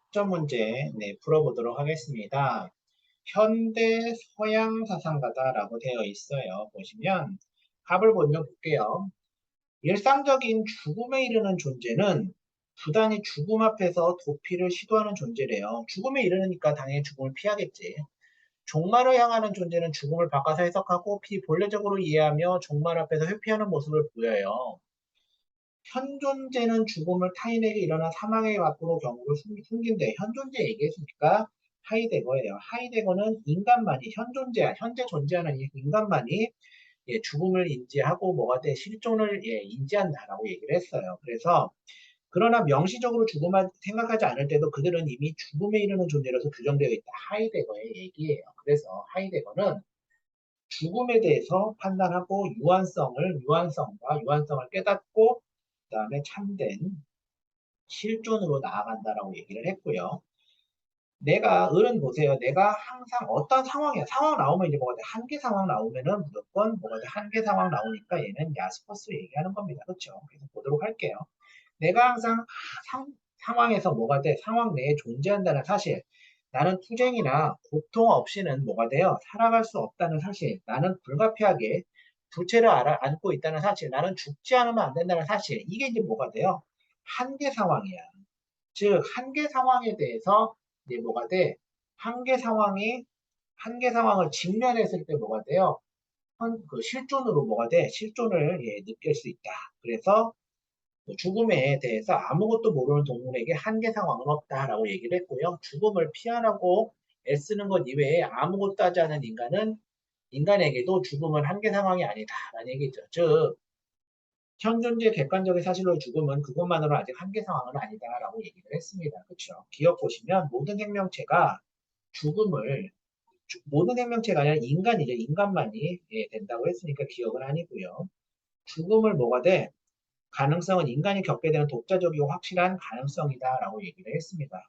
학점 문제 풀어보도록 하겠습니다. 현대 서양 사상가다라고 되어 있어요. 보시면 답을 먼저 볼게요. 일상적인 죽음에 이르는 존재는 부단히 죽음 앞에서 도피를 시도하는 존재래요. 죽음에 이르니까 당연히 죽음을 피하겠지. 종말을 향하는 존재는 죽음을 바꿔서 해석하고 비본래적으로 이해하며 종말 앞에서 회피하는 모습을 보여요. 현 존재는 죽음을 타인에게 일어난 사망의 밖으로 경우를 숨긴대. 현 존재 얘기했으니까 하이데거예요. 하이데거는 인간만이 현 존재, 현재 존재하는 이 인간만이 죽음을 인지하고 뭐가 돼 실존을 인지한다라고 얘기를 했어요. 그래서 그러나 명시적으로 죽음을 생각하지 않을 때도 그들은 이미 죽음에 이르는 존재로서 규정되어 있다. 하이데거의 얘기예요. 그래서 하이데거는 죽음에 대해서 판단하고 유한성을 깨닫고 그다음에 참된 실존으로 나아간다라고 얘기를 했고요. 내가 을은 보세요. 내가 항상 어떤 상황이야. 상황 나오면 이제 뭐가 돼? 한계 상황 나오면은 무조건 뭐가 돼? 한계 상황 나오니까 얘는 야스퍼스 얘기하는 겁니다. 그렇죠? 그래서 보도록 할게요. 내가 항상 상황에서 뭐가 돼? 상황 내에 존재한다는 사실. 나는 투쟁이나 고통 없이는 뭐가 돼요? 살아갈 수 없다는 사실. 나는 불가피하게 부채를 안고 있다는 사실. 나는 죽지 않으면 안 된다는 사실. 이게 이제 뭐가 돼요? 한계 상황이야. 즉, 한계 상황에 대해서 이제 뭐가 돼? 한계 상황을 직면했을 때 뭐가 돼요? 그 실존으로 뭐가 돼? 실존을 느낄 수 있다. 그래서 죽음에 대해서 아무것도 모르는 동물에게 한계 상황은 없다라고 얘기를 했고요. 죽음을 피하라고 애쓰는 것 이외에 아무것도 하지 않은 인간에게도 죽음은 한계 상황이 아니다라는 얘기죠. 즉, 현 존재 객관적인 사실로 죽음은 그것만으로 아직 한계 상황은 아니다라고 얘기를 했습니다. 그렇죠? 기억 보시면 모든 생명체가 아니라 인간이죠. 인간만이 된다고 했으니까 기억은 아니고요. 죽음을 뭐가 돼? 가능성은 인간이 겪게 되는 독자적이고 확실한 가능성이다라고 얘기를 했습니다.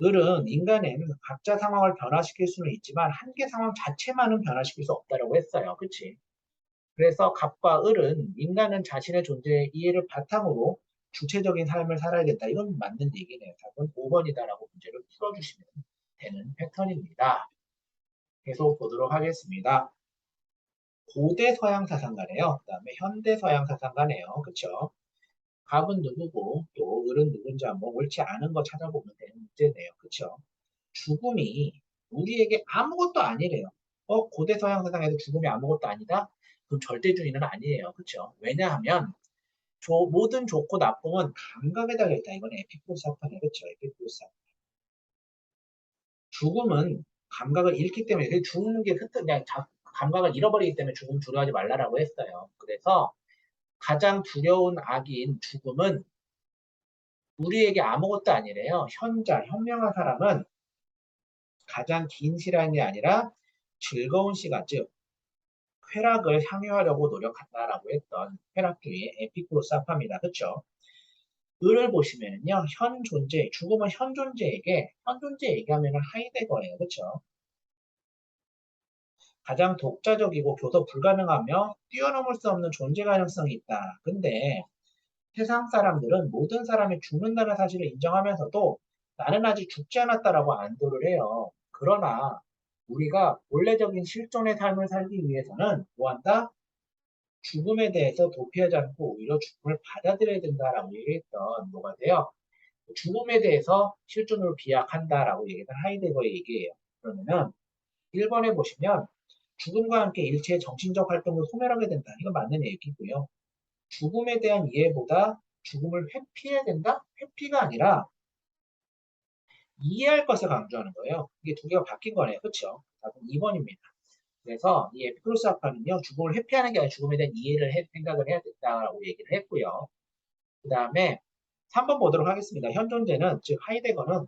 을은 인간은 각자 상황을 변화시킬 수는 있지만 한계 상황 자체만은 변화시킬 수 없다라고 했어요. 그치? 그래서 갑과 을은 인간은 자신의 존재의 이해를 바탕으로 주체적인 삶을 살아야 된다. 이건 맞는 얘기네요. 답은 5번이다라고 문제를 풀어주시면 되는 패턴입니다. 계속 보도록 하겠습니다. 고대 서양 사상가네요. 그 다음에 현대 서양 사상가네요. 그쵸? 갑은 누구고 또 을은 누군지 한번 옳지 않은 거 찾아보면 되는 문제네요. 그쵸? 죽음이 우리에게 아무것도 아니래요. 고대 서양 사상에서 죽음이 아무것도 아니다? 그럼 절대주의는 아니에요. 그쵸? 왜냐하면 모든 좋고 나쁨은 감각에 달려있다. 이건 에피쿠로스학파네. 그쵸? 에피쿠로스학파. 죽음은 감각을 잃기 때문에 죽는 게 그냥 감각을 잃어버리기 때문에 죽음 두려워하지 말라라고 했어요. 그래서 가장 두려운 악인 죽음은 우리에게 아무것도 아니래요. 현명한 사람은 가장 긴 시간이 아니라 즐거운 시간, 즉 쾌락을 향유하려고 노력한다라고 했던 쾌락주의 에피쿠로스 아파입니다. 그렇죠? 을을 보시면요, 죽음은 현 존재 얘기하면 하이데거예요. 그렇죠? 가장 독자적이고 교섭 불가능하며 뛰어넘을 수 없는 존재 가능성이 있다. 근데 세상 사람들은 모든 사람이 죽는다는 사실을 인정하면서도 나는 아직 죽지 않았다라고 안도를 해요. 그러나 우리가 본래적인 실존의 삶을 살기 위해서는 뭐한다? 죽음에 대해서 도피하지 않고 오히려 죽음을 받아들여야 된다라고 얘기했던 뭐가 돼요? 죽음에 대해서 실존으로 비약한다라고 얘기했던 하이데거의 얘기예요. 그러면은 1번에 보시면 죽음과 함께 일체의 정신적 활동을 소멸하게 된다. 이건 맞는 얘기고요. 죽음에 대한 이해보다 죽음을 회피해야 된다? 회피가 아니라 이해할 것을 강조하는 거예요. 이게 두 개가 바뀐 거네요. 그렇죠? 답은 2번입니다. 그래서 이 에피크로스 학파는요. 죽음을 회피하는 게 아니라 죽음에 대한 생각을 해야 된다고 얘기를 했고요. 그 다음에 3번 보도록 하겠습니다. 현 존재는, 즉 하이데거는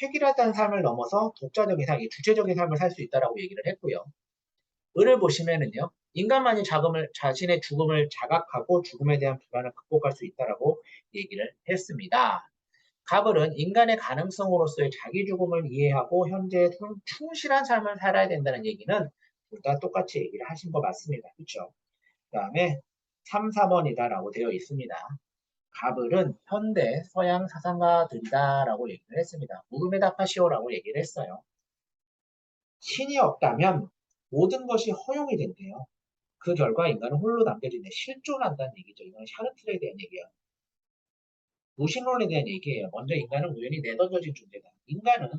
획일화된 삶을 넘어서 독자적인 삶, 주체적인 삶을 살 수 있다고 얘기를 했고요. 을을 보시면은요. 인간만이 자신의 죽음을 자각하고 죽음에 대한 불안을 극복할 수 있다고 얘기를 했습니다. 가을은 인간의 가능성으로서의 자기 죽음을 이해하고 현재에 충실한 삶을 살아야 된다는 얘기는 둘 다 똑같이 얘기를 하신 거 맞습니다. 그렇죠? 그 다음에 3, 4번이다라고 되어 있습니다. 가불은 현대 서양 사상가들이다라고 얘기를 했습니다. 물음에 답하시오라고 얘기를 했어요. 신이 없다면 모든 것이 허용이 된대요. 그 결과 인간은 홀로 남겨지네 실존한다는 얘기죠. 이건 샤르트르에 대한 얘기예요. 무신론에 대한 얘기예요. 먼저 인간은 우연히 내던져진 존재다. 인간은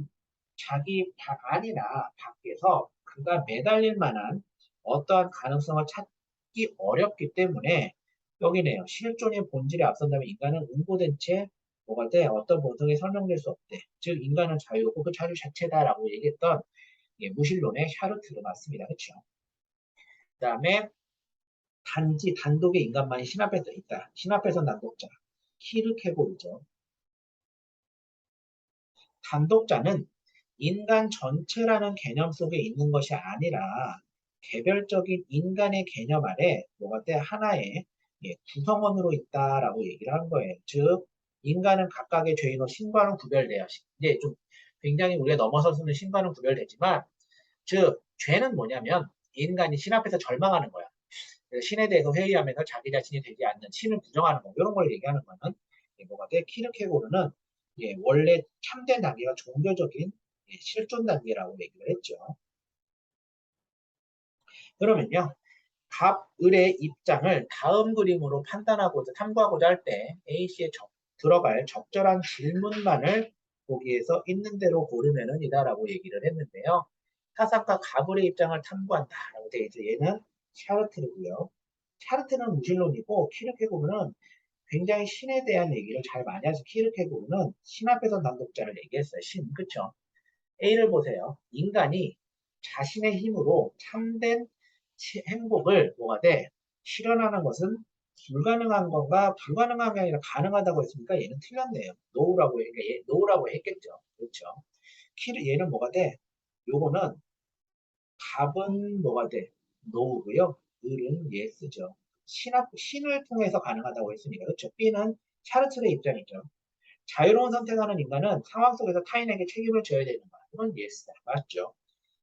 자기 안이나 밖에서 그가 매달릴 만한 어떠한 가능성을 찾기 어렵기 때문에 여기네요. 실존의 본질에 앞선다면 인간은 응고된 채 뭐가 돼? 어떤 모성에 설명될 수 없대. 즉 인간은 자유고 그 자유 자체다라고 얘기했던 무신론의 샤르트르 맞습니다. 그렇죠? 그 다음에 단지 단독의 인간만이 신 앞에서 있다. 신 앞에서 단독자. 키르케고르죠. 단독자는 인간 전체라는 개념 속에 있는 것이 아니라 개별적인 인간의 개념 아래 뭐가 돼 하나의 구성원으로 있다라고 얘기를 한 거예요. 즉 인간은 각각의 죄인으로 신과는 구별돼요. 이제 좀 굉장히 우리가 넘어서 쓰는 신과는 구별되지만 즉 죄는 뭐냐면 인간이 신 앞에서 절망하는 거야. 그래서 신에 대해서 회의하면서 자기 자신이 되지 않는 신을 부정하는 거 이런 걸 얘기하는 거는 뭐가 돼? 키르케고르는 원래 참된 단계가 종교적인 실존 단계라고 얘기를 했죠. 그러면요. 갑, 을의 입장을 다음 그림으로 판단하고자 탐구하고자 할 때 A씨에 들어갈 적절한 질문만을 거기에서 있는 대로 고르면은 이다라고 얘기를 했는데요. 사상가 갑을의 입장을 탐구한다라고 되어 있죠. 얘는 샤르트르고요. 샤르트는 무신론이고 키르케고르는 굉장히 신에 대한 얘기를 잘 많이 하죠. 키르케고르는 신 앞에서 단독자를 얘기했어요. 신, 그쵸? A를 보세요. 인간이 자신의 힘으로 참된 행복을 뭐가 돼? 실현하는 것은 불가능한 건가? 불가능한 게 아니라 가능하다고 했으니까 얘는 틀렸네요. 노우라고, 노우라고 했겠죠. 그렇죠. 얘는 뭐가 돼? 요거는 답은 뭐가 돼? 노우고요. 을은 예스죠. 신을 통해서 가능하다고 했으니까. 그렇죠. B는 샤르트르의 입장이죠. 자유로운 선택하는 인간은 상황 속에서 타인에게 책임을 져야 되는 거야. 이건 예스다. 맞죠?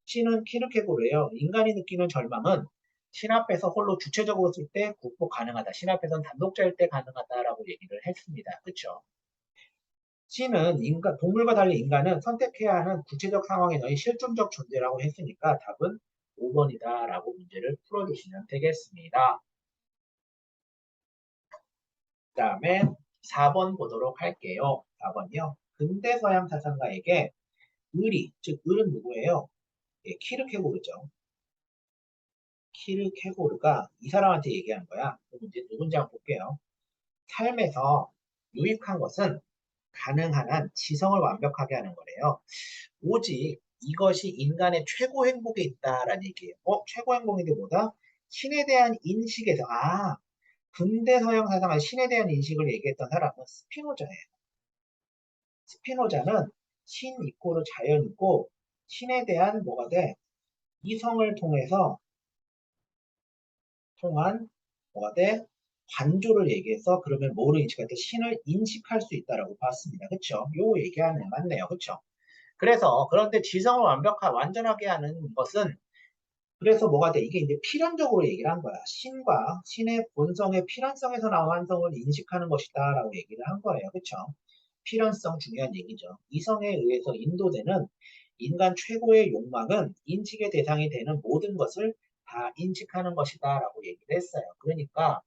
신은 키르케고르예요. 인간이 느끼는 절망은 신 앞에서 홀로 주체적으로 쓸 때 극복 가능하다. 신 앞에서는 단독자일 때 가능하다라고 얘기를 했습니다. 그쵸? 신은 동물과 달리 인간은 선택해야 하는 구체적 상황에 너희 실존적 존재라고 했으니까 답은 5번이다라고 문제를 풀어주시면 되겠습니다. 그 다음에 4번 보도록 할게요. 4번이요. 근대 서양 사상가에게 즉 을은 누구예요? 키르케고르죠. 키르케고르가 이 사람한테 얘기한 거야. 이제 누군지 한번 볼게요. 삶에서 유익한 것은 가능한 한 지성을 완벽하게 하는 거래요. 오직 이것이 인간의 최고 행복에 있다라는 얘기예요. 최고 행복인 게 뭐다? 신에 대한 인식에서 근대 서양 사상의 신에 대한 인식을 얘기했던 사람은 스피노자예요. 스피노자는 신 이꼬르 자연이고 신에 대한 뭐가 돼? 이성을 통한 뭐가 돼? 관조를 얘기해서 그러면 뭐를 인식할 때 신을 인식할 수 있다라고 봤습니다. 그쵸? 요 얘기하는 맞네요. 그쵸? 그래서 그런데 지성을 완전하게 하는 것은 그래서 뭐가 돼? 이게 이제 필연적으로 얘기를 한 거야. 신과 신의 본성의 필연성에서 나온 완성을 인식하는 것이다라고 얘기를 한 거예요. 그쵸? 필연성 중요한 얘기죠. 이성에 의해서 인도되는 인간 최고의 욕망은 인식의 대상이 되는 모든 것을 다 인식하는 것이다라고 얘기를 했어요. 그러니까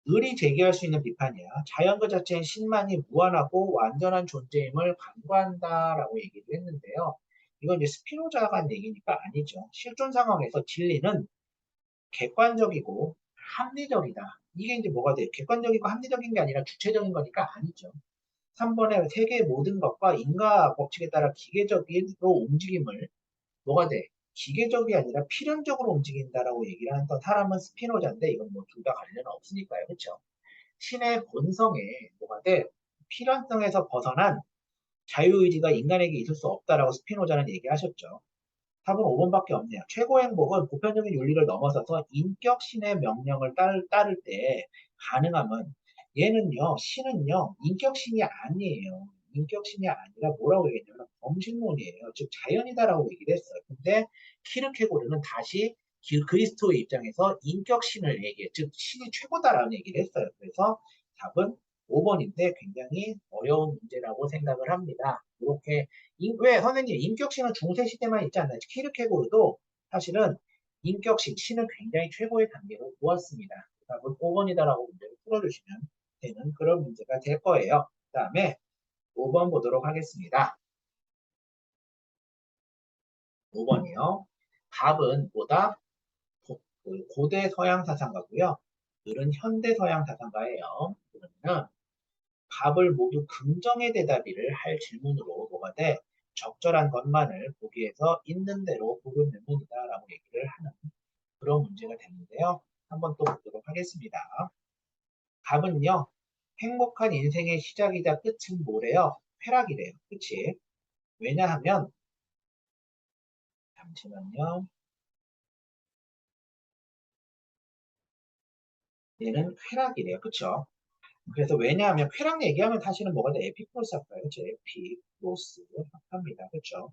을이 제기할 수 있는 비판이야. 자연 그 자체인 신만이 무한하고 완전한 존재임을 간과한다라고 얘기를 했는데요. 이건 이제 스피노자가 한 얘기니까 아니죠. 실존 상황에서 진리는 객관적이고 합리적이다. 이게 이제 뭐가 돼요? 객관적이고 합리적인 게 아니라 주체적인 거니까 아니죠. 3번에 세계의 모든 것과 인과 법칙에 따라 기계적으로 움직임을 뭐가 돼? 기계적이 아니라 필연적으로 움직인다라고 얘기를 하던 사람은 스피노자인데 이건 뭐 둘 다 관련 없으니까요. 그렇죠? 신의 본성에 뭐가 돼? 필연성에서 벗어난 자유의지가 인간에게 있을 수 없다라고 스피노자는 얘기하셨죠. 답은 5번밖에 없네요. 최고 행복은 보편적인 윤리를 넘어서서 인격 신의 명령을 따를 때 가능함은 얘는요, 신은요, 인격 신이 아니에요. 인격 신이 아니라 뭐라고 얘기했냐면 범신론이에요. 즉 자연이다라고 얘기를 했어요. 근데 키르케고르는 다시 그리스도의 입장에서 인격 신을 얘기해. 즉 신이 최고다라는 얘기를 했어요. 그래서 답은 5번인데 굉장히 어려운 문제라고 생각을 합니다. 이렇게 왜 선생님 인격신은 중세 시대만 있지 않나요? 키르케고르도 사실은 인격신 신은 굉장히 최고의 단계로 보았습니다. 답은 5번이다라고 문제를 풀어주시면 되는 그런 문제가 될 거예요. 그 다음에 5번 보도록 하겠습니다. 5번이요. 갑은 보다 고대 서양 사상가고요. 을은 현대 서양 사상가예요. 그러면 갑을 모두 긍정의 대답이를 할 질문으로 뭐가 돼? 적절한 것만을 보기에서 있는 대로 고른 질문이다라고 얘기를 하는 그런 문제가 되는데요. 한번 또 보도록 하겠습니다. 갑은요. 행복한 인생의 시작이자 끝은 뭐래요? 쾌락이래요. 그치? 왜냐하면 잠시만요. 얘는 쾌락이래요. 그쵸? 그래서 왜냐하면 쾌락 얘기하면 사실은 뭐가 돼? 에피쿠로스 할까요? 그쵸? 에피쿠로스 합니다. 그쵸?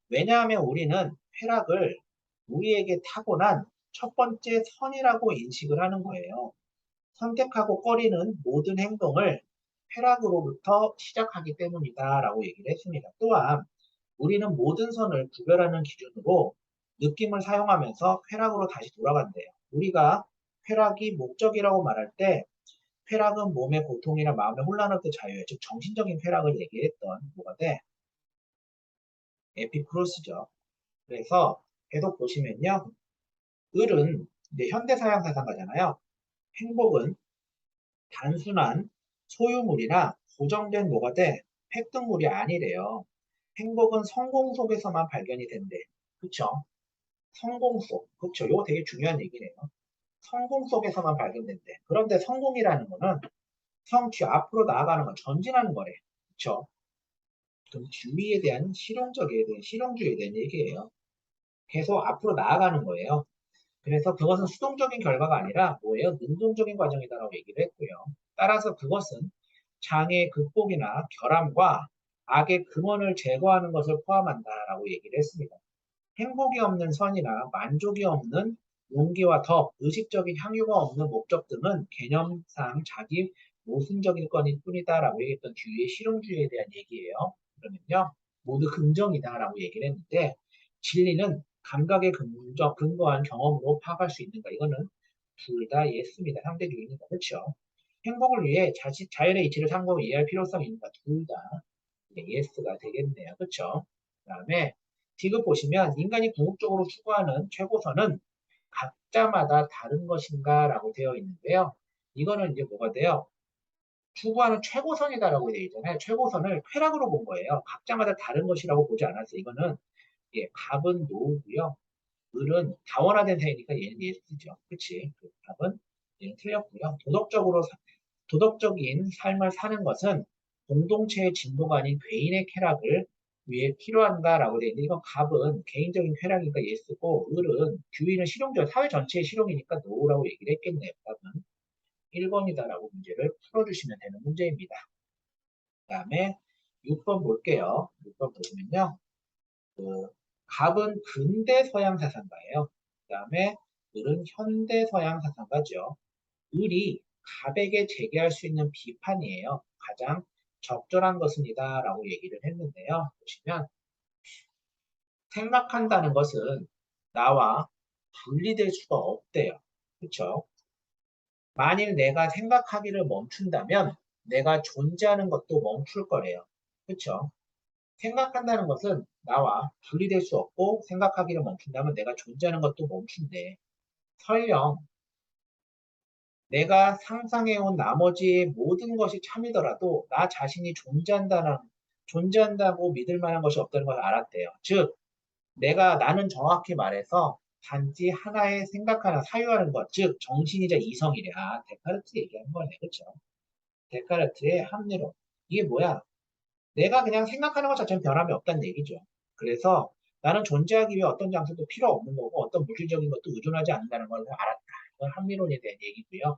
왜냐하면 우리는 쾌락을 우리에게 타고난 첫 번째 선이라고 인식을 하는 거예요. 선택하고 꺼리는 모든 행동을 쾌락으로부터 시작하기 때문이다라고 얘기를 했습니다. 또한 우리는 모든 선을 구별하는 기준으로 느낌을 사용하면서 쾌락으로 다시 돌아간대요. 우리가 쾌락이 목적이라고 말할 때 쾌락은 몸의 고통이나 마음의 혼란을 때 자유예요. 즉 정신적인 쾌락을 얘기했던 뭐가 돼? 에피쿠로스죠. 그래서 계속 보시면요. 을은 이제 현대서양 사상가잖아요. 행복은 단순한 소유물이나 고정된 뭐가 돼? 획득물이 아니래요. 행복은 성공 속에서만 발견이 된대. 그쵸? 성공 속. 그쵸? 이거 되게 중요한 얘기네요. 성공 속에서만 발견된대. 그런데 성공이라는 거는 성취 앞으로 나아가는 건 전진하는 거래. 그쵸? 그럼 주의에 대한 실용주의에 대한 얘기예요. 계속 앞으로 나아가는 거예요. 그래서 그것은 수동적인 결과가 아니라 뭐예요? 능동적인 과정이다라고 얘기를 했고요. 따라서 그것은 장애 극복이나 결함과 악의 근원을 제거하는 것을 포함한다라고 얘기를 했습니다. 행복이 없는 선이나 만족이 없는 용기와 덕, 의식적인 향유가 없는 목적 등은 개념상 자기 모순적일 거일 뿐이다라고 얘기했던 주의의 실용주의에 대한 얘기예요. 그러면요, 모두 긍정이다라고 얘기를 했는데 진리는 감각에 근거한 경험으로 파악할 수 있는가? 이거는 둘 다 예스입니다. 상대주의니까 그렇죠. 행복을 위해 자연의 이치를 상고하고 이해할 필요성이 있는가? 둘 다 예스가 되겠네요. 그렇죠? 그다음에 디귿 보시면 인간이 궁극적으로 추구하는 최고선은 각자마다 다른 것인가 라고 되어 있는데요. 이거는 이제 뭐가 돼요? 추구하는 최고선이다라고 되어 있잖아요. 최고선을 쾌락으로 본 거예요. 각자마다 다른 것이라고 보지 않았어요. 이거는 예, 갑은 노고요. 을은 다원화된 사이니까 얘는 예스죠. 그치? 그 답은 얘는 틀렸고요. 도덕적인 삶을 사는 것은 공동체의 진보가 아닌 개인의 쾌락을 위해 필요한가라고 되어 있는데 이건 갑은 개인적인 쾌락이니까 예스고 을은 규이는 실용적 사회 전체의 실용이니까 노라고 얘기를 했겠네요. 답은 1번이다라고 문제를 풀어주시면 되는 문제입니다. 그 다음에 6번 볼게요. 6번 보시면요. 그 갑은 근대 서양 사상가예요. 그 다음에 을은 현대 서양 사상가죠. 을이 갑에게 제기할 수 있는 비판이에요. 가장 적절한 것입니다. 라고 얘기를 했는데요. 보시면 생각한다는 것은 나와 분리될 수가 없대요. 그렇죠? 만일 내가 생각하기를 멈춘다면 내가 존재하는 것도 멈출 거래요. 그렇죠? 생각한다는 것은 나와 분리될 수 없고 생각하기를 멈춘다면 내가 존재하는 것도 멈춘대. 설령 내가 상상해온 나머지 모든 것이 참이더라도 나 자신이 존재한다고 믿을 만한 것이 없다는 걸 알았대요. 즉, 나는 정확히 말해서 단지 하나의 생각하나 사유하는 것, 즉 정신이자 이성이래. 아, 데카르트 얘기하는 거네, 그렇죠? 데카르트의 합리론. 이게 뭐야? 내가 그냥 생각하는 것 자체는 변함이 없다는 얘기죠. 그래서 나는 존재하기 위해 어떤 장소도 필요 없는 거고 어떤 물질적인 것도 의존하지 않는다는 걸 알았다. 이건 합리론에 대한 얘기고요.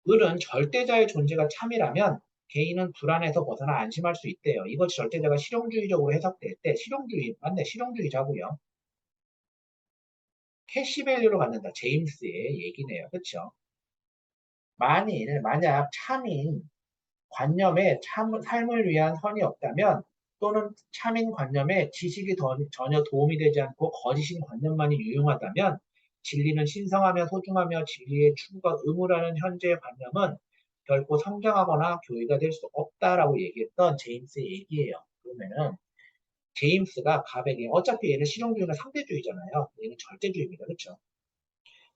을은 절대자의 존재가 참이라면 개인은 불안에서 벗어나 안심할 수 있대요. 이것이 절대자가 실용주의적으로 해석될 때 실용주의 맞네 실용주의자고요. 캐시밸류로 갖는다. 제임스의 얘기네요. 그렇죠? 만약 참인 관념에 삶을 위한 선이 없다면 또는 참인 관념에 지식이 전혀 도움이 되지 않고 거짓인 관념만이 유용하다면 진리는 신성하며 소중하며 진리의 추구가 의무라는 현재의 관념은 결코 성장하거나 교의가 될 수 없다라고 얘기했던 제임스의 얘기예요. 그러면은 제임스가 가백에 어차피 얘는 실용주의가 상대주의잖아요. 얘는 절대주의입니다. 그렇죠?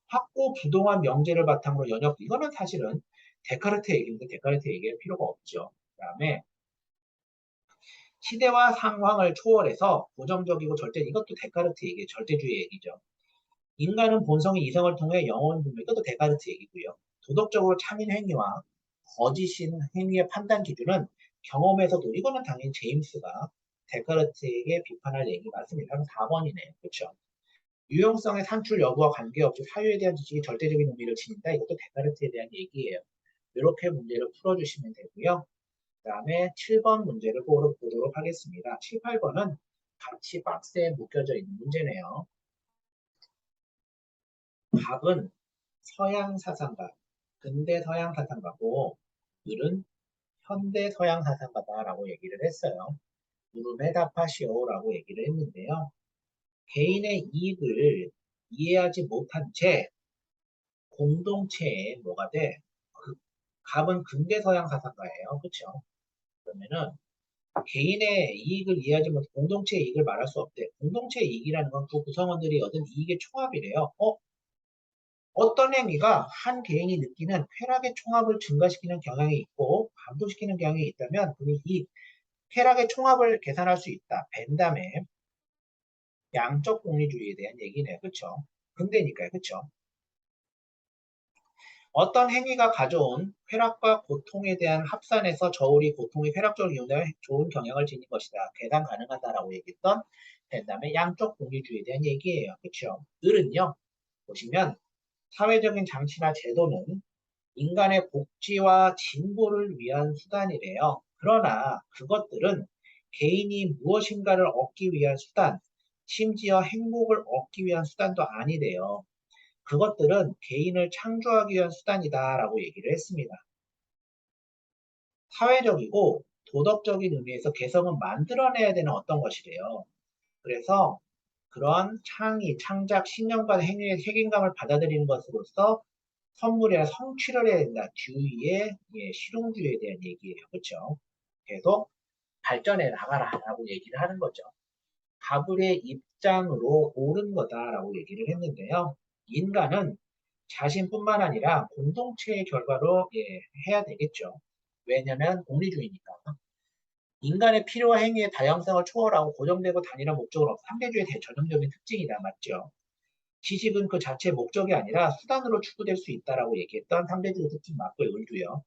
확고 부동한 명제를 바탕으로 이거는 사실은 데카르트 얘기인데 데카르트 얘기할 필요가 없죠. 그다음에 시대와 상황을 초월해서 고정적이고 이것도 데카르트 얘기, 절대주의 얘기죠. 인간은 본성의 이성을 통해 영혼 분별, 이것도 데카르트 얘기고요. 도덕적으로 참인 행위와 거짓인 행위의 판단 기준은 경험에서도 이거는 당연히 제임스가 데카르트에게 비판할 얘기 맞습니다. 4번이네요. 그렇죠? 유용성의 산출 여부와 관계없이 사유에 대한 지식이 절대적인 의미를 지닌다. 이것도 데카르트에 대한 얘기예요. 이렇게 문제를 풀어주시면 되고요. 그 다음에 7번 문제를 보도록 하겠습니다. 7, 8번은 같이 박스에 묶여져 있는 문제네요. 답은 서양 사상가, 근대 서양 사상가고 을은 현대 서양 사상가다라고 얘기를 했어요. 물음에 답하시오라고 얘기를 했는데요. 개인의 이익을 이해하지 못한 채 공동체에 뭐가 돼? 갑은 근대 서양 사상가예요. 그렇죠? 그러면은 개인의 이익을 이해하지 못해 공동체의 이익을 말할 수 없대. 공동체의 이익이라는 건 그 구성원들이 얻은 이익의 총합이래요. 어떤 행위가 한 개인이 느끼는 쾌락의 총합을 증가시키는 경향이 있고 감소시키는 경향이 있다면 그는 이 쾌락의 총합을 계산할 수 있다. 벤담의 양적 공리주의에 대한 얘기네요. 그렇죠? 근대니까요. 그렇죠? 어떤 행위가 가져온 쾌락과 고통에 대한 합산에서 저울이 고통의 쾌락적으로 이용되어 좋은 경향을 지닌 것이다. 계산 가능하다라고 얘기했던 벤담의 양적 공리주의에 대한 얘기예요. 그렇죠? 을은요. 보시면 사회적인 장치나 제도는 인간의 복지와 진보를 위한 수단이래요. 그러나 그것들은 개인이 무엇인가를 얻기 위한 수단, 심지어 행복을 얻기 위한 수단도 아니래요. 그것들은 개인을 창조하기 위한 수단이다라고 얘기를 했습니다. 사회적이고 도덕적인 의미에서 개성은 만들어내야 되는 어떤 것이래요. 그래서 그런 창작, 신념과 행위의 책임감을 받아들이는 것으로서 선물이나 성취를 해야 된다. 듀이의 실용주의에 대한 얘기예요. 그렇죠? 계속 발전해 나가라라고 얘기를 하는 거죠. 가불의 입장으로 옳은 거다라고 얘기를 했는데요. 인간은 자신뿐만 아니라 공동체의 결과로 해야 되겠죠. 왜냐하면 공리주의니까. 인간의 필요와 행위의 다양성을 초월하고 고정되고 단일한 목적으로 상대주의 대전형적인 특징이다. 맞죠? 지식은 그 자체의 목적이 아니라 수단으로 추구될 수 있다라고 얘기했던 상대주의 특징 맞고요. 을도요.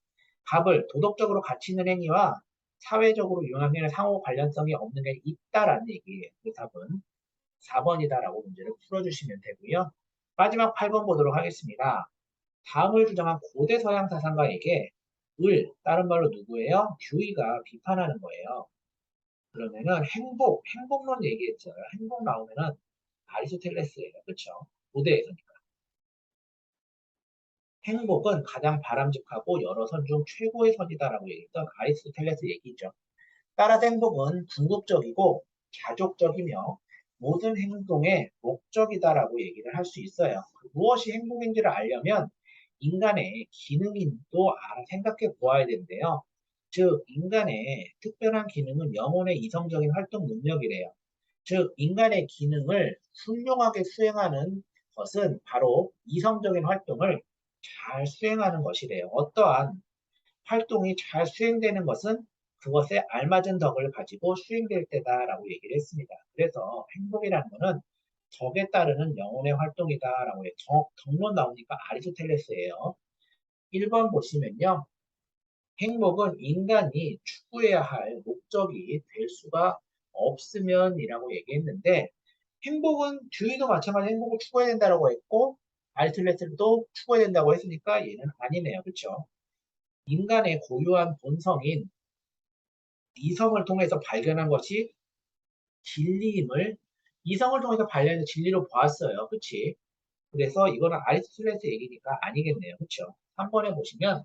갑을 도덕적으로 가치 있는 행위와 사회적으로 유용한 행위는 상호 관련성이 없는 게 있다라는 얘기예요. 그 답은 4번이다라고 문제를 풀어주시면 되고요. 마지막 8번 보도록 하겠습니다. 다음을 주장한 고대 서양 사상가에게 다른 말로 누구예요? 듀이가 비판하는 거예요. 그러면은 행복론 얘기했잖아요. 행복 나오면은 아리스토텔레스예요. 그렇죠? 고대에서니까. 행복은 가장 바람직하고 여러 선 중 최고의 선이다라고 얘기했던 아리스토텔레스 얘기죠. 따라서 행복은 궁극적이고 자족적이며 모든 행동의 목적이다라고 얘기를 할 수 있어요. 무엇이 행복인지를 알려면 인간의 기능인도 생각해 보아야 되는데요. 즉, 인간의 특별한 기능은 영혼의 이성적인 활동 능력이래요. 즉, 인간의 기능을 훌륭하게 수행하는 것은 바로 이성적인 활동을 잘 수행하는 것이래요. 어떠한 활동이 잘 수행되는 것은 그것에 알맞은 덕을 가지고 수행될 때다라고 얘기를 했습니다. 그래서 행복이라는 것은 덕에 따르는 영혼의 활동이다라고 해요. 덕론 나오니까 아리스토텔레스예요. 1번 보시면요. 행복은 인간이 추구해야 할 목적이 될 수가 없으면이라고 얘기했는데 행복은 듀이도 마찬가지로 행복을 추구해야 된다고 했고 아리스토텔레스도 추구해야 된다고 했으니까 얘는 아니네요. 그렇죠? 인간의 고유한 본성인 이성을 통해서 발견한 것이 진리임을 이성을 통해서 발견해서 진리로 보았어요. 그치? 그래서 이거는 아리스토텔레스 얘기니까 아니겠네요. 그쵸? 3번에 보시면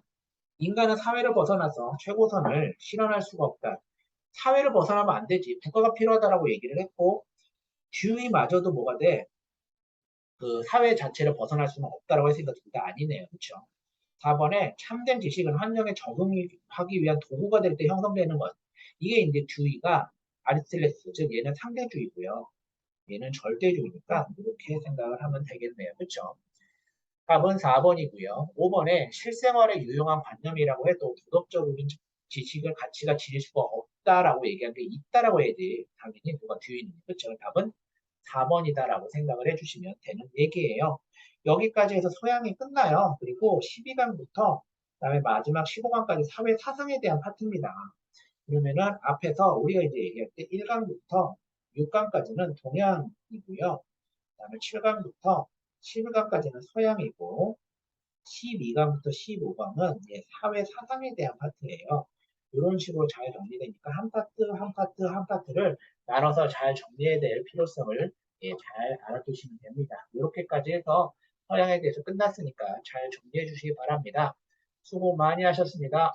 인간은 사회를 벗어나서 최고선을 실현할 수가 없다. 사회를 벗어나면 안 되지. 국가가 필요하다라고 얘기를 했고 주의마저도 뭐가 돼? 그 사회 자체를 벗어날 수는 없다라고 했으니까 둘 다 아니네요. 그렇죠? 4번에 참된 지식은 환경에 적응하기 위한 도구가 될 때 형성되는 것. 이게 이제 주의가 아리스토텔레스, 즉 얘는 상대주의고요. 얘는 절대주의니까 이렇게 생각을 하면 되겠네요. 그렇죠? 답은 4번이고요. 5번에 실생활에 유용한 관념이라고 해도 도덕적인 지식을 가치가 지닐 수가 없다라고 얘기한 게 있다라고 해야지 당연히 누가 뒤에 있는 그렇죠. 답은 4번이다라고 생각을 해주시면 되는 얘기예요. 여기까지 해서 소양이 끝나요. 그리고 12강부터 그다음에 마지막 15강까지 사회 사상에 대한 파트입니다. 그러면은 앞에서 우리가 이제 얘기할 때 1강부터 6강까지는 동양이고요. 그다음에 7강부터 11강까지는 서양이고 12강부터 15강은 사회 사상에 대한 파트예요. 이런 식으로 잘 정리되니까 한 파트 한 파트 한 파트를 나눠서 잘 정리해야 될 필요성을 잘 알아두시면 됩니다. 이렇게까지 해서 서양에 대해서 끝났으니까 잘 정리해 주시기 바랍니다. 수고 많이 하셨습니다.